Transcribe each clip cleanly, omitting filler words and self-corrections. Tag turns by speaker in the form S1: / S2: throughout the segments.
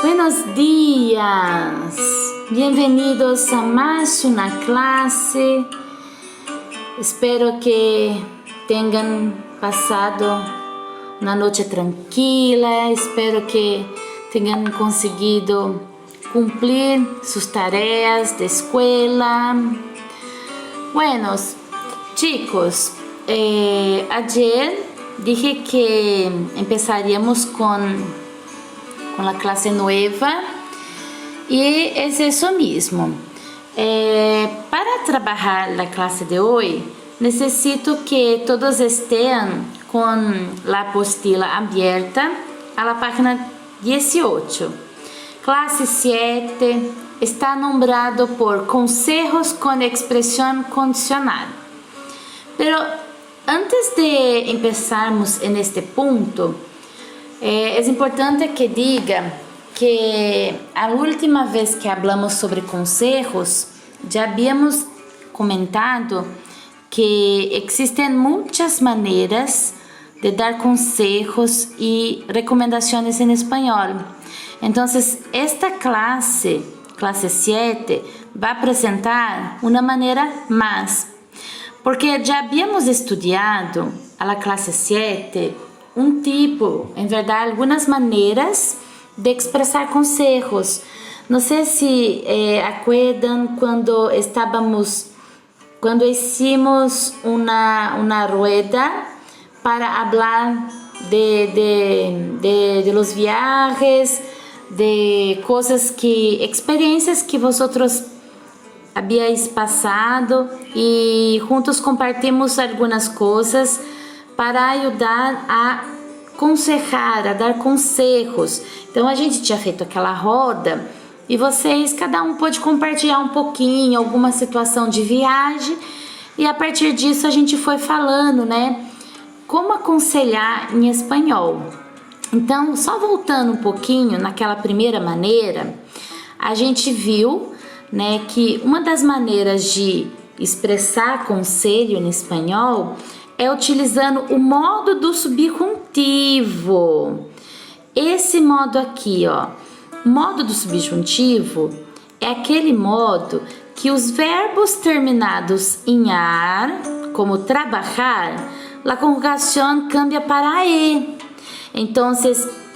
S1: Buenos días, bienvenidos a más una clase. Espero que tengan pasado una noche tranquila, espero que tengan conseguido cumplir sus tareas de escuela. Buenos chicos, ayer dije que empezaríamos con la clase nueva y es eso mismo. Para trabajar la clase de hoy, necesito que todos estén con la apostila abierta a la página 18. Clase 7 está nombrado por consejos con expresión condicional. Pero antes de empezarmos en este punto, es importante que diga que a última vez que hablamos sobre consejos, ya habíamos comentado que existen muchas maneras de dar consejos y recomendaciones en español. Entonces, esta clase 7, va a presentar una manera más, porque ya habíamos estudiado a la clase 7 un tipo, en verdad, algunas maneras de expresar consejos. No sé si acuerdan cuando hicimos una rueda para hablar de los viajes, de cosas experiencias que vosotros habíais pasado y juntos compartimos algunas cosas para ajudar a aconselhar, a dar consejos. Então a gente tinha feito aquela roda e vocês, cada um pôde compartilhar um pouquinho, alguma situação de viagem, e a partir disso a gente foi falando, né, como aconselhar em espanhol. Então, só voltando um pouquinho naquela primeira maneira, a gente viu, né, que uma das maneiras de expressar conselho em espanhol é utilizando o modo do subjuntivo. Esse modo aqui, ó, modo do subjuntivo é aquele modo que os verbos terminados em ar, como trabajar, a conjugação cambia para e. Então,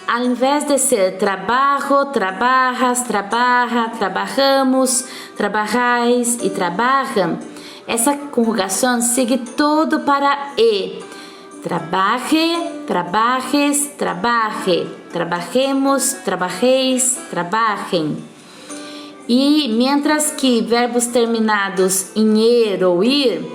S1: ao invés de ser trabajo, trabajas, trabaja, trabajamos, trabajais e trabajam, essa conjugação segue todo para e. Trabaje, trabajes, trabaje, trabajemos, trabajeis, trabajem. E mientras que verbos terminados em er ou ir,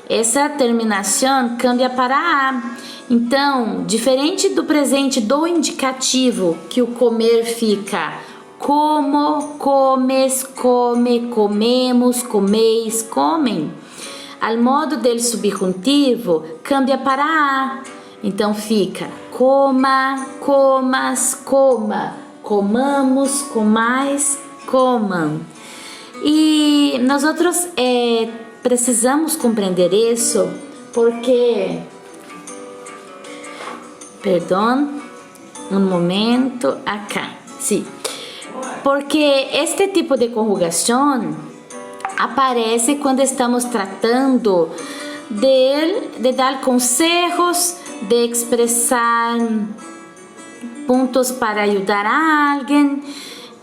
S1: essa terminação cambia para a. Então, diferente do presente do indicativo, que o comer fica como, comes, come, comemos, comeis, comem, ao modo del subjuntivo cambia para a. Então fica coma, comas, coma, comamos, comais, comam. E nós outros precisamos compreender isso porque, perdão, um momento, acá, sim, porque este tipo de conjugação aparece quando estamos tratando de dar consejos, de expressar pontos para ajudar a alguém,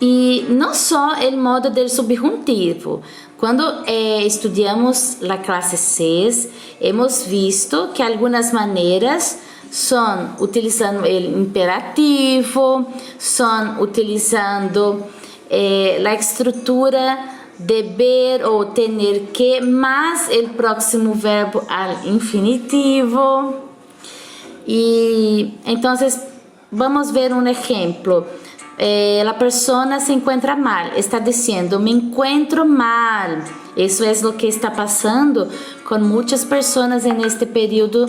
S1: e não só o modo del subjuntivo. Quando estudamos a classe 6, hemos visto que algumas maneiras são utilizando o imperativo, são utilizando a estrutura deber ou tener que más el próximo verbo al infinitivo. Y entonces vamos a ver un ejemplo. La persona se encuentra mal, está diciendo me encuentro mal. Eso es lo que está pasando con muchas personas en este periodo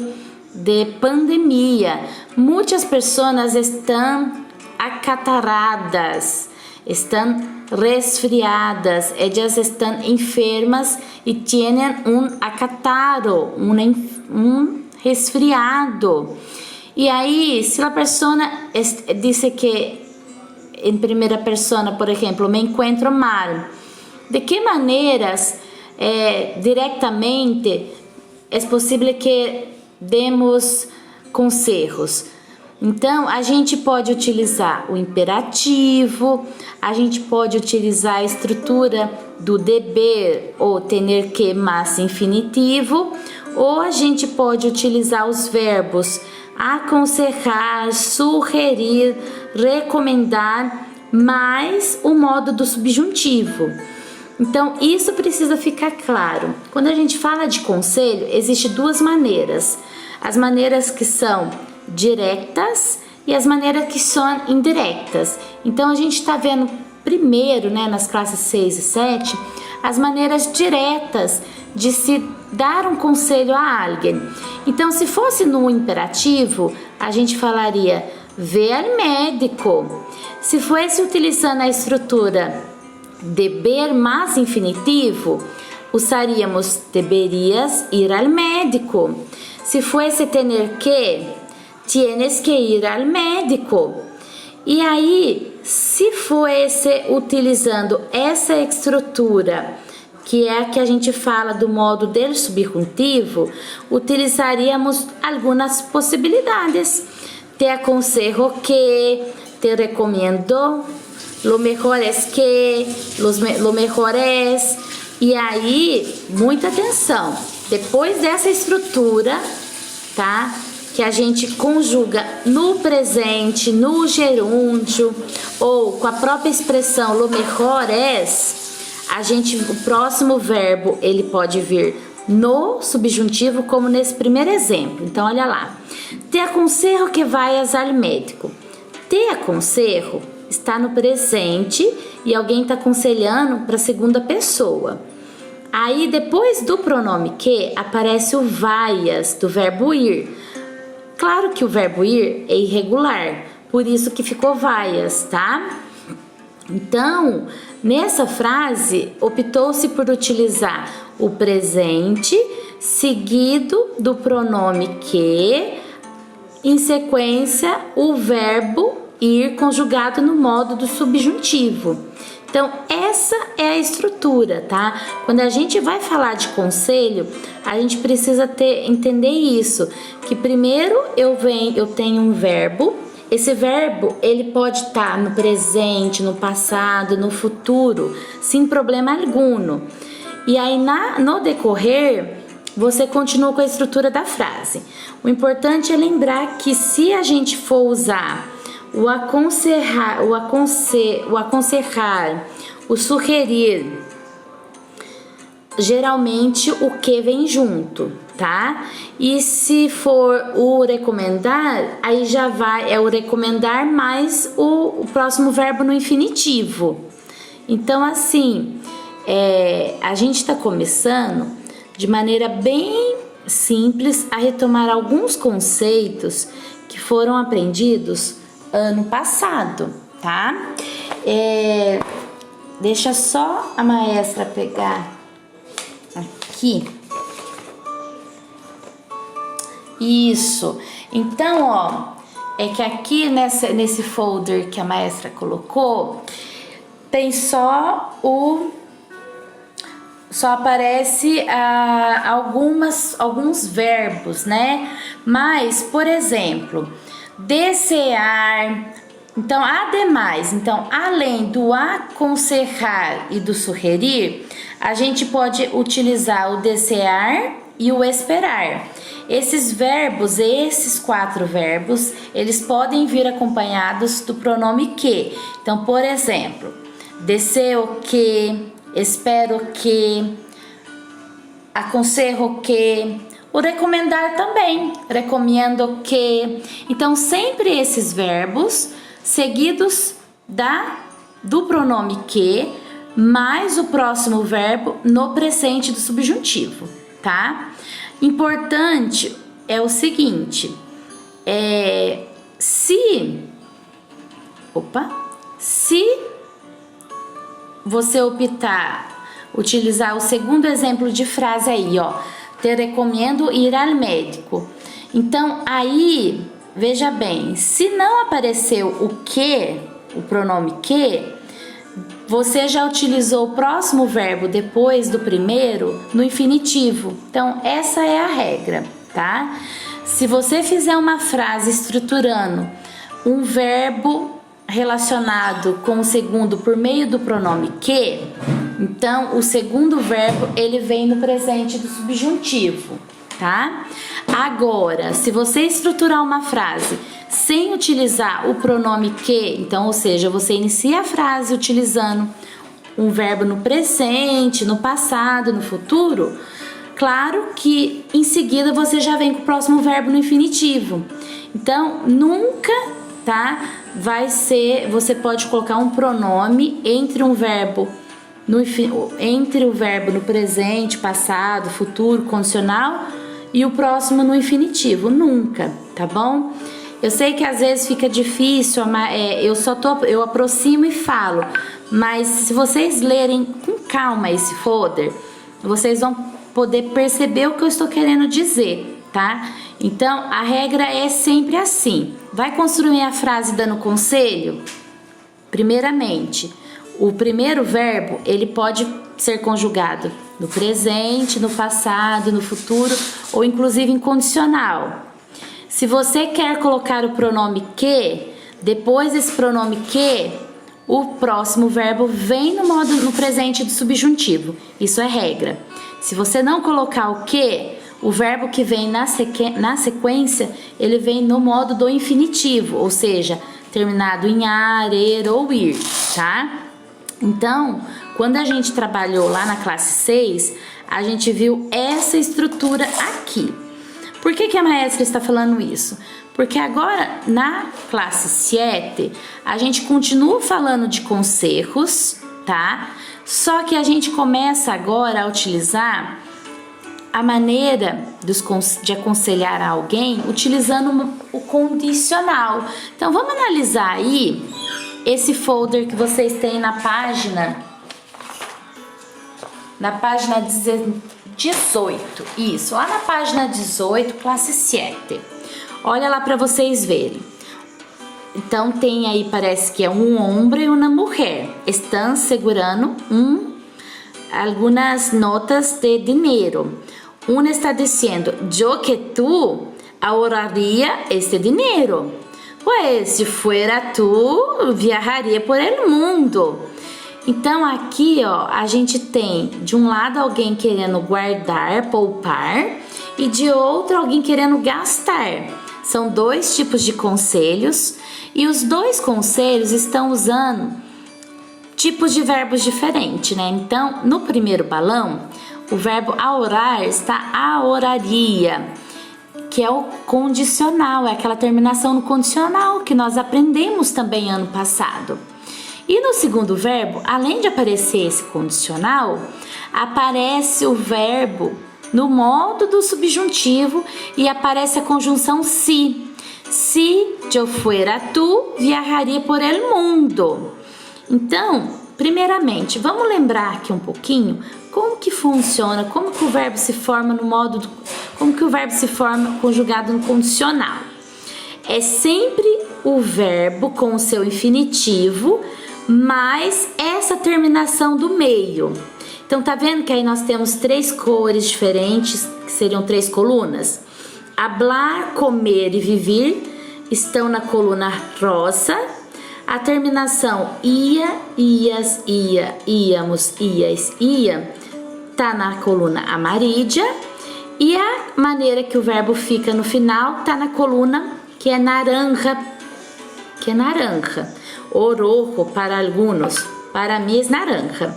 S1: de pandemia. Muchas personas están acataradas, están resfriadas, ellas están enfermas y tienen un acataro, un resfriado. Y ahí, si la persona dice que em primeira persona, por exemplo, me encontro mal. De que maneiras diretamente é possível que demos conselhos? Então, a gente pode utilizar o imperativo, a gente pode utilizar a estrutura do deber ou ter que mais infinitivo, ou a gente pode utilizar os verbos aconselhar, sugerir, recomendar, mais o modo do subjuntivo. Então, isso precisa ficar claro. Quando a gente fala de conselho, existem duas maneiras. As maneiras que são diretas e as maneiras que são indiretas. Então, a gente está vendo primeiro, né, nas classes 6 e 7, as maneiras diretas de se dar um conselho a alguém. Então, se fosse no imperativo, a gente falaria ve al médico. Se fosse utilizando a estrutura deber mais infinitivo, usaríamos deberias ir al médico. Se fosse tener que, tienes que ir al médico. E aí, se fosse utilizando essa estrutura, que é a que a gente fala do modo del subjuntivo, utilizaríamos algumas possibilidades. Te aconselho que, te recomendo, lo mejor es que, lo mejor es. E aí, muita atenção, depois dessa estrutura, tá? Que a gente conjuga no presente, no gerúndio, ou com a própria expressão lo mejor es, o próximo verbo, ele pode vir no subjuntivo, como nesse primeiro exemplo. Então, olha lá. Te aconselho que vayas al médico. Te aconselho está no presente e alguém está aconselhando para a segunda pessoa. Aí, depois do pronome que, aparece o vayas, do verbo ir. Claro que o verbo ir é irregular, por isso que ficou vayas, tá? Então, nessa frase, optou-se por utilizar o presente seguido do pronome que, em sequência, o verbo ir conjugado no modo do subjuntivo. Então, essa é a estrutura, tá? Quando a gente vai falar de conselho, a gente precisa entender isso, que primeiro eu tenho um verbo. Esse verbo, ele pode estar no presente, no passado, no futuro, sem problema algum. E aí, no decorrer, você continua com a estrutura da frase. O importante é lembrar que se a gente for usar o aconselhar, o sugerir, geralmente o que vem junto, tá? E se for o recomendar, aí já vai, é o recomendar mais o próximo verbo no infinitivo. Então, assim, a gente está começando de maneira bem simples a retomar alguns conceitos que foram aprendidos ano passado, tá? Deixa só a maestra pegar aqui. Isso. Então, ó, é que aqui nesse folder que a maestra colocou, tem só aparece alguns verbos, né? Mas, por exemplo, desejar. Então, ademais, além do aconselhar e do sugerir, a gente pode utilizar o desejar e o esperar. Esses verbos, esses 4 verbos, eles podem vir acompanhados do pronome que. Então, por exemplo, desejo que, espero que, aconselho que, o recomendar também, recomendo que. Então, sempre esses verbos seguidos do pronome que, mais o próximo verbo no presente do subjuntivo, tá? Importante é o seguinte, se você utilizar o segundo exemplo de frase aí, ó, te recomendo ir al médico. Então, aí, veja bem, se não apareceu o que, o pronome que, você já utilizou o próximo verbo depois do primeiro no infinitivo. Então, essa é a regra, tá? Se você fizer uma frase estruturando um verbo relacionado com o segundo por meio do pronome que, então o segundo verbo ele vem no presente do subjuntivo, tá? Agora, se você estruturar uma frase sem utilizar o pronome que, então, ou seja, você inicia a frase utilizando um verbo no presente, no passado, no futuro, claro que em seguida você já vem com o próximo verbo no infinitivo. Então, nunca, tá? Vai ser, você pode colocar um pronome entre um verbo entre o verbo no presente, passado, futuro, condicional e o próximo no infinitivo, nunca, tá bom? Eu sei que às vezes fica difícil, eu aproximo e falo, mas se vocês lerem com calma esse folder, vocês vão poder perceber o que eu estou querendo dizer, tá? Então, a regra é sempre assim. Vai construir a frase dando conselho? Primeiramente, o primeiro verbo, ele pode ser conjugado no presente, no passado, no futuro ou inclusive em condicional. Se você quer colocar o pronome que, depois desse pronome que, o próximo verbo vem no presente do subjuntivo. Isso é regra. Se você não colocar o que, o verbo que vem na sequência, ele vem no modo do infinitivo, ou seja, terminado em ar, er ou ir, tá? Então, quando a gente trabalhou lá na classe 6, a gente viu essa estrutura aqui. Por que a maestra está falando isso? Porque agora, na classe 7, a gente continua falando de conselhos, tá? Só que a gente começa agora a utilizar a maneira de aconselhar alguém utilizando o condicional. Então, vamos analisar aí esse folder que vocês têm na página 18. Isso, lá na página 18, classe 7. Olha lá para vocês verem. Então, tem aí, parece que é um homem e uma mulher. Estão segurando algumas notas de dinheiro. Um está dizendo, yo que tú ahorraría este dinero. Pues, si fuera tú, viajaria por el mundo. Então, aqui, ó, a gente tem, de um lado, alguém querendo guardar, poupar, e de outro, alguém querendo gastar. São dois tipos de conselhos, e os dois conselhos estão usando tipos de verbos diferentes, né? Então, no primeiro balão, o verbo ahorrar está ahorraria, que é o condicional, é aquela terminação no condicional que nós aprendemos também ano passado. E no segundo verbo, além de aparecer esse condicional, aparece o verbo no modo do subjuntivo e aparece a conjunção si. Si yo fuera tú, viajaria por el mundo. Então, primeiramente, vamos lembrar aqui um pouquinho como que funciona, como que o verbo se forma como que o verbo se forma conjugado no condicional. É sempre o verbo com o seu infinitivo, mais essa terminação do meio. Então, tá vendo que aí nós temos três cores diferentes, que seriam três colunas? Hablar, comer e viver estão na coluna rosa. A terminação ia, ias, ia, íamos, ias, ia, tá na coluna amarilla. E a maneira que o verbo fica no final tá na coluna que é naranja, o rojo para alguns, para mim é naranja.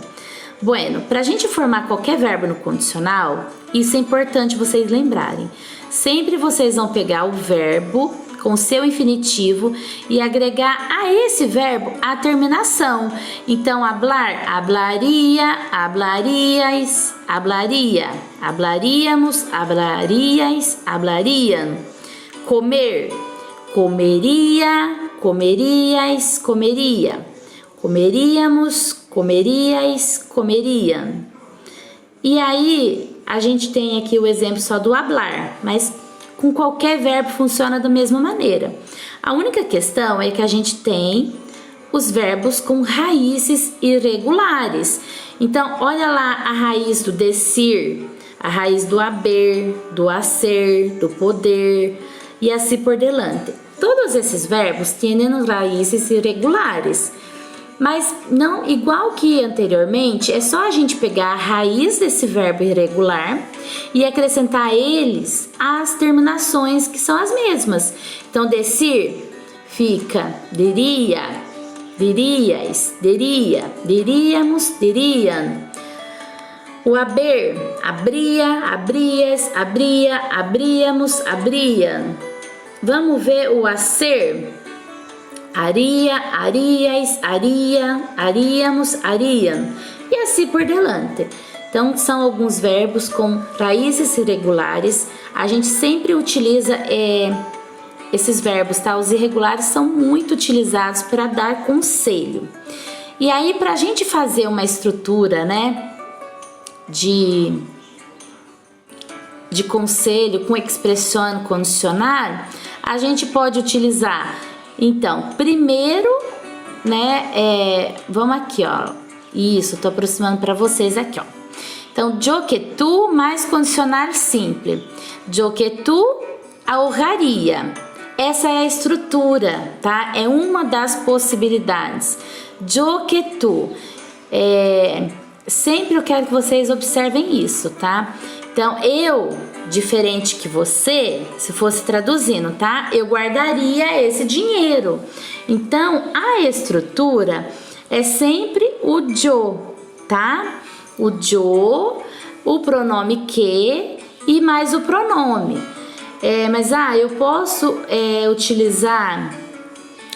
S1: Bueno, para a gente formar qualquer verbo no condicional, isso é importante vocês lembrarem. Sempre vocês vão pegar o verbo com seu infinitivo e agregar a esse verbo a terminação. Então, hablar, hablaria, hablarias, hablaria, hablaríamos, hablarias, hablariam. Comer, comeria, comerias, comeria. Comeríamos, comerias, comeriam. E aí, a gente tem aqui o exemplo só do hablar, mas com qualquer verbo funciona da mesma maneira. A única questão é que a gente tem os verbos com raízes irregulares. Então, olha lá a raiz do decir, a raiz do haber, do hacer, do poder e assim por diante. Todos esses verbos têm raízes irregulares, mas não igual que anteriormente, é só a gente pegar a raiz desse verbo irregular e acrescentar a eles as terminações que são as mesmas. Então, decir fica diria, dirias, diria, diríamos, diriam. O haber, abria, abrias, abria, abríamos, abriam. Vamos ver o hacer. Aria, arias, aria, aríamos, ariam. E assim por diante. Então, são alguns verbos com raízes irregulares. A gente sempre utiliza esses verbos, tá? Os irregulares são muito utilizados para dar conselho. E aí, para a gente fazer uma estrutura, né, de conselho com expressão condicional, a gente pode utilizar, então, primeiro, né, vamos aqui, ó, isso, tô aproximando para vocês aqui, ó. Então, yo que tu mais condicional simples, yo que tu ahorraria. Essa é a estrutura, tá? É uma das possibilidades. Yo que tu, sempre eu quero que vocês observem isso, tá? Então, eu, diferente que você, se fosse traduzindo, tá? Eu guardaria esse dinheiro. Então, a estrutura é sempre o yo, tá? O yo, o pronome que e mais o pronome. Mas, eu posso utilizar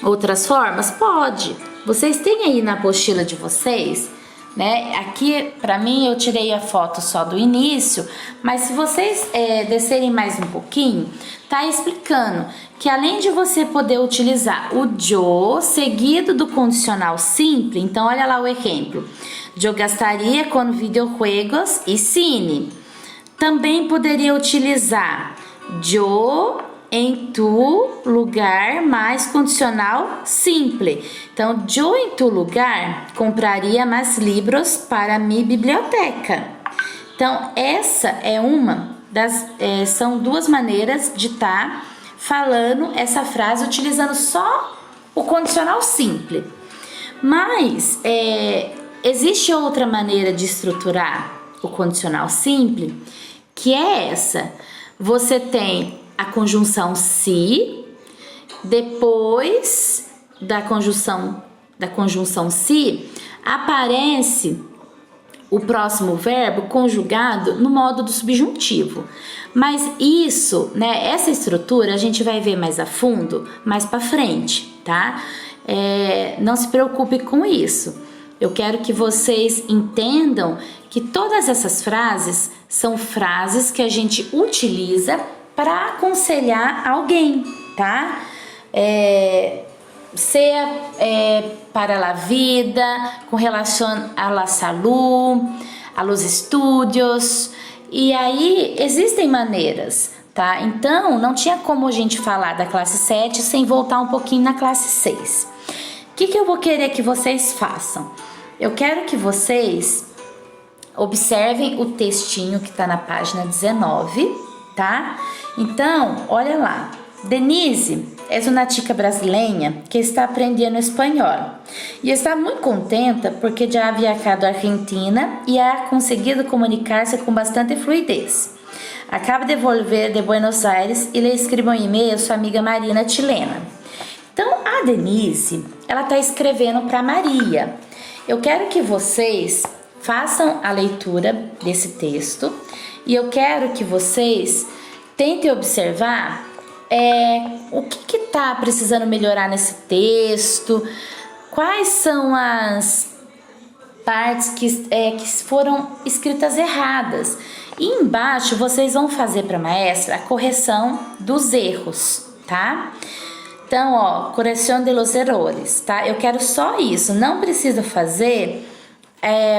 S1: outras formas? Pode. Vocês têm aí na apostila de vocês, né? Aqui, para mim, eu tirei a foto só do início, mas se vocês descerem mais um pouquinho, tá explicando que além de você poder utilizar o yo seguido do condicional simples, então olha lá o exemplo. Yo gastaria com videojuegos e cine. Também poderia utilizar yo em tu lugar mais condicional simples. Então, yo em tu lugar compraria mais livros para minha biblioteca. Então, essa é uma das são duas maneiras de estar falando essa frase utilizando só o condicional simples. Mas existe outra maneira de estruturar o condicional simples, que é essa. Você tem a conjunção se, depois da conjunção se, aparece o próximo verbo conjugado no modo do subjuntivo. Mas isso, né, essa estrutura a gente vai ver mais a fundo, mais para frente, tá? Não se preocupe com isso. Eu quero que vocês entendam que todas essas frases são frases que a gente utiliza para aconselhar alguém, tá? Seja para a vida, com relação à la salud, a los estudios. E aí existem maneiras, tá? Então, não tinha como a gente falar da classe 7 sem voltar um pouquinho na classe 6. O que eu vou querer que vocês façam? Eu quero que vocês observem o textinho que está na página 19, tá? Então, olha lá. Denise é uma chica brasileira que está aprendendo espanhol e está muito contenta porque já ha viajado à Argentina e ha conseguido comunicar-se com bastante fluidez. Acaba de volver de Buenos Aires e lhe escreveu um e-mail a sua amiga Marina, chilena. Então, a Denise, ela está escrevendo para Maria. Eu quero que vocês façam a leitura desse texto e eu quero que vocês tentem observar o que está precisando melhorar nesse texto, quais são as partes que foram escritas erradas. E embaixo vocês vão fazer para a maestra a correção dos erros, tá? Então, ó, correção de los errores, tá? Eu quero só isso, não precisa fazer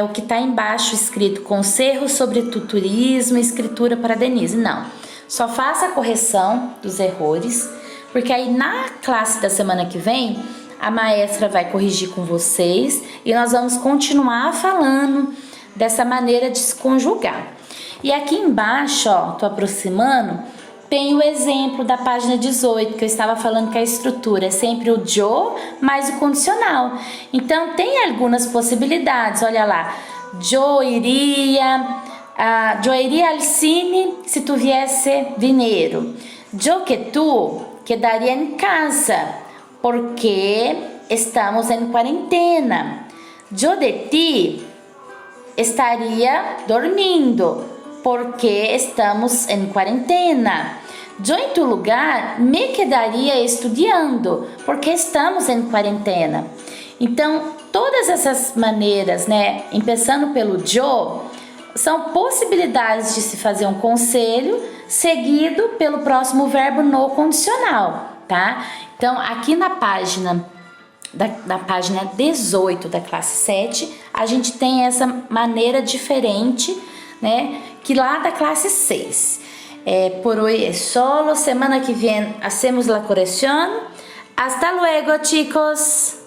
S1: o que está embaixo escrito, conselho sobre tutorismo e escritura para Denise, não. Só faça a correção dos erros, porque aí na classe da semana que vem a maestra vai corrigir com vocês e nós vamos continuar falando dessa maneira de se conjugar. E aqui embaixo, ó, tô aproximando, tem o exemplo da página 18, que eu estava falando que a estrutura é sempre o yo mais o condicional. Então, tem algumas possibilidades, olha lá. Yo iria al cine se tuviese dinheiro. Yo que tu quedaria em casa, porque estamos em quarentena. Yo de ti estaria dormindo, porque estamos em quarentena. Eu em tu lugar me quedaria estudando, porque estamos em quarentena. Então, todas essas maneiras, né, começando pelo yo, são possibilidades de se fazer um conselho seguido pelo próximo verbo no condicional, tá? Então, aqui na página página 18 da classe 7, a gente tem essa maneira diferente, né, que lá da classe 6. Por hoy es solo, semana que vem hacemos la corrección. Hasta luego, chicos.